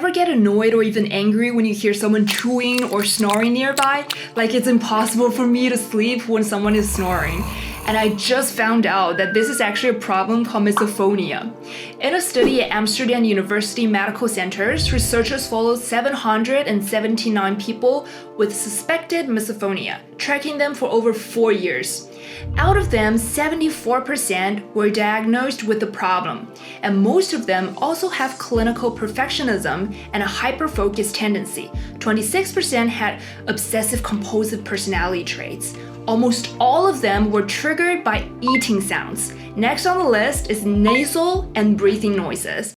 ever get annoyed or even angry when you hear someone chewing or snoring nearby? Like it's impossible for me to sleep when someone is snoring. And I just found out that this is actually a problem called misophonia. In a study at Amsterdam University Medical Centers, researchers followed 779 people with suspected misophonia, tracking them for over 4 years. Out of them, 74% were diagnosed with the problem, and most of them also have clinical perfectionism and a hyper-focused tendency. 26% had obsessive-compulsive personality traits. Almost all of them were triggered by eating sounds. Next on the list is nasal and breathing noises.